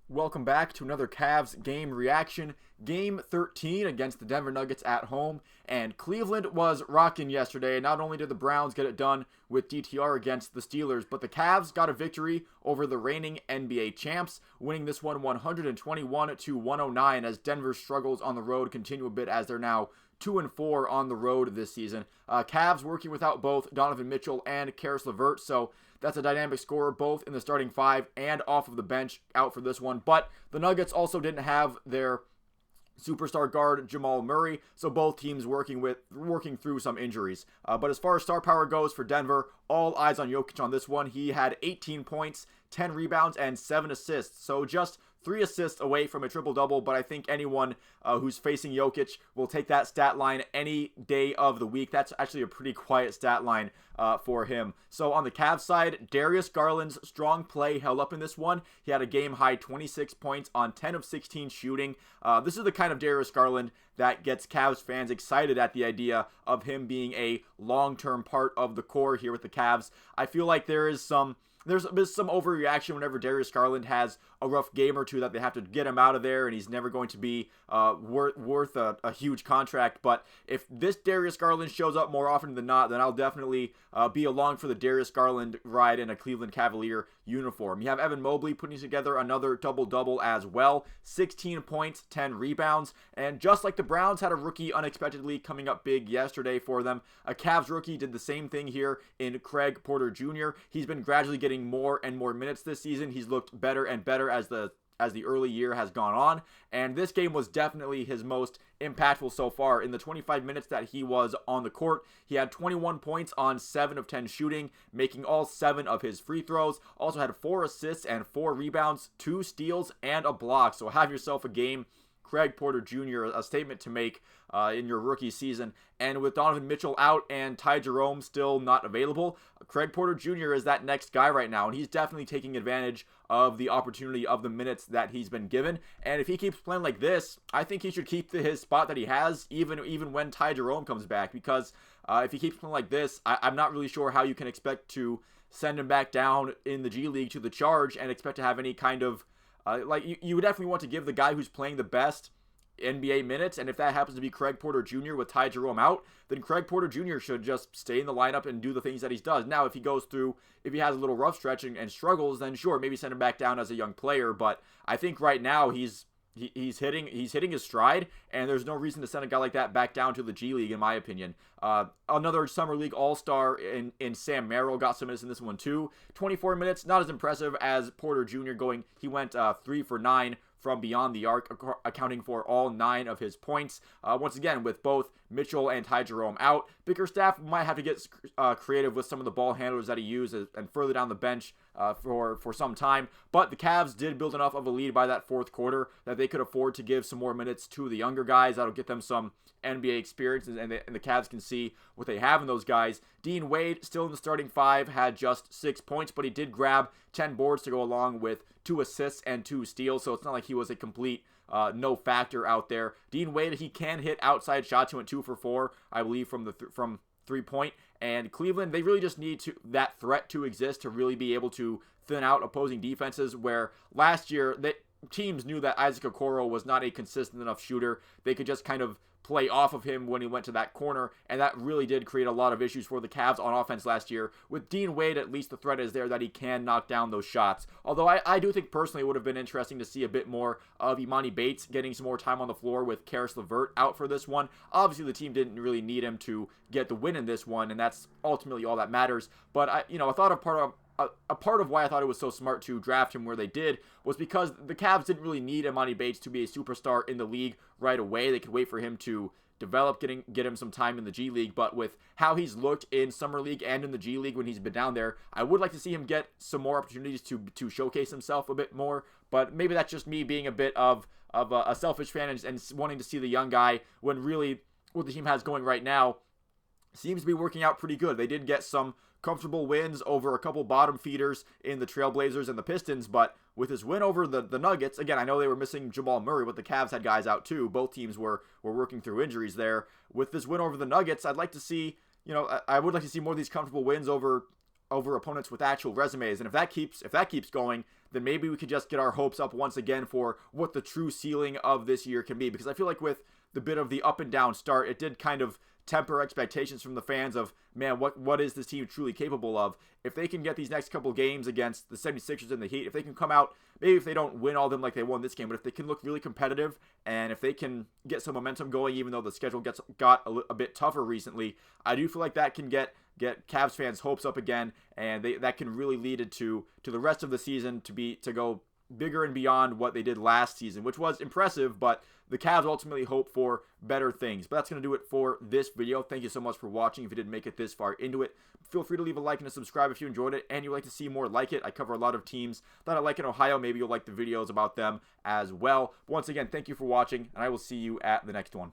Welcome back to another Cavs game reaction. Game 13 against the Denver Nuggets at home. And Cleveland was rocking yesterday. Not only did the Browns get it done with DTR against the Steelers, but the Cavs got a victory over the reigning NBA champs, winning this one 121 to 109 as Denver's struggles on the road continue a bit as they're now 2-4 on the road this season. Cavs working without both Donovan Mitchell and Caris LeVert, so that's a dynamic scorer both in the starting five and off of the bench out for this one. But the Nuggets also didn't have their superstar guard Jamal Murray, so both teams working through some injuries. But as far as star power goes for Denver, all eyes on Jokic on this one. He had 18 points, 10 rebounds, and 7 assists. So just 3 assists away from a triple-double, but I think anyone who's facing Jokic will take that stat line any day of the week. That's actually a pretty quiet stat line for him. So on the Cavs side, Darius Garland's strong play held up in this one. He had a game-high 26 points on 10 of 16 shooting. This is the kind of Darius Garland that gets Cavs fans excited at the idea of him being a long-term part of the core here with the Cavs. I feel like there's some overreaction whenever Darius Garland has a rough game or two that they have to get him out of there, and he's never going to be worth a huge contract. But if this Darius Garland shows up more often than not, then I'll definitely be along for the Darius Garland ride in a Cleveland Cavalier uniform. You have Evan Mobley putting together another double-double as well. 16 points, 10 rebounds, and just like the Browns had a rookie unexpectedly coming up big yesterday for them, a Cavs rookie did the same thing here in Craig Porter Jr. He's been gradually getting more and more minutes this season. He's looked better and better as the early year has gone on, and this game was definitely his most impactful so far. In the 25 minutes that he was on the court, he had 21 points on 7 of 10 shooting, making all 7 of his free throws. Also had 4 assists and 4 rebounds, 2 steals, and a block. So have yourself a game, Craig Porter Jr., a statement to make in your rookie season. And with Donovan Mitchell out and Ty Jerome still not available, Craig Porter Jr. is that next guy right now, and he's definitely taking advantage of the opportunity of the minutes that he's been given. And if he keeps playing like this, I think he should keep his spot that he has even when Ty Jerome comes back, because if he keeps playing like this, I'm not really sure how you can expect to send him back down in the G League to the Charge and expect to have any kind of you would definitely want to give the guy who's playing the best NBA minutes, and if that happens to be Craig Porter Jr. with Ty Jerome out, then Craig Porter Jr. should just stay in the lineup and do the things that he does. Now, if he has a little rough stretch and struggles, then sure, maybe send him back down as a young player. But I think right now he's hitting his stride, and there's no reason to send a guy like that back down to the G League, in my opinion. Another Summer League All-Star in Sam Merrill got some minutes in this one too. 24 minutes, not as impressive as Porter Jr. He went 3 for 9 from beyond the arc, accounting for all 9 of his points. Once again, with both Mitchell and Ty Jerome out, Bickerstaff might have to get creative with some of the ball handlers that he uses and further down the bench for some time. But the Cavs did build enough of a lead by that fourth quarter that they could afford to give some more minutes to the younger guys. That'll get them some NBA experience, and the Cavs can see what they have in those guys. Dean Wade, still in the starting 5, had just 6 points, but he did grab 10 boards to go along with 2 assists and 2 steals, so it's not like he was a complete no factor out there. Dean Wade, he can hit outside shots. He went 2 for 4, I believe, from 3-point. And Cleveland, they really just need that threat to exist to really be able to thin out opposing defenses, where last year teams knew that Isaac Okoro was not a consistent enough shooter. They could just kind of play off of him when he went to that corner, and that really did create a lot of issues for the Cavs on offense last year. With Dean Wade, at least the threat is there that he can knock down those shots. Although I do think personally it would have been interesting to see a bit more of Imani Bates getting some more time on the floor with Caris LeVert out for this one. Obviously, the team didn't really need him to get the win in this one, and that's ultimately all that matters. But I thought a part of why I thought it was so smart to draft him where they did was because the Cavs didn't really need Imani Bates to be a superstar in the league right away. They could wait for him to develop, get him some time in the G League. But with how he's looked in Summer League and in the G League when he's been down there, I would like to see him get some more opportunities to showcase himself a bit more. But maybe that's just me being a bit of a selfish fan and wanting to see the young guy, when really what the team has going right now seems to be working out pretty good. They did get some comfortable wins over a couple bottom feeders in the Trailblazers and the Pistons, but with his win over the Nuggets, again, I know they were missing Jamal Murray, but the Cavs had guys out too. Both teams were working through injuries there. With this win over the Nuggets, I would like to see more of these comfortable wins over over opponents with actual resumes. And if that keeps going, then maybe we could just get our hopes up once again for what the true ceiling of this year can be. Because I feel like with the bit of the up and down start, it did kind of temper expectations from the fans of, man, what is this team truly capable of? If they can get these next couple games against the 76ers and the Heat, if they can come out, maybe if they don't win all of them like they won this game, but if they can look really competitive and if they can get some momentum going, even though the schedule got a bit tougher recently, I do feel like that can get Cavs fans' hopes up again, and that can really lead it to the rest of the season to go bigger and beyond what they did last season, which was impressive, but the Cavs ultimately hope for better things. But that's going to do it for this video. Thank you so much for watching. If you didn't make it this far into it, feel free to leave a like and a subscribe if you enjoyed it and you'd like to see more like it. I cover a lot of teams that I like in Ohio. Maybe you'll like the videos about them as well. But once again, thank you for watching, and I will see you at the next one.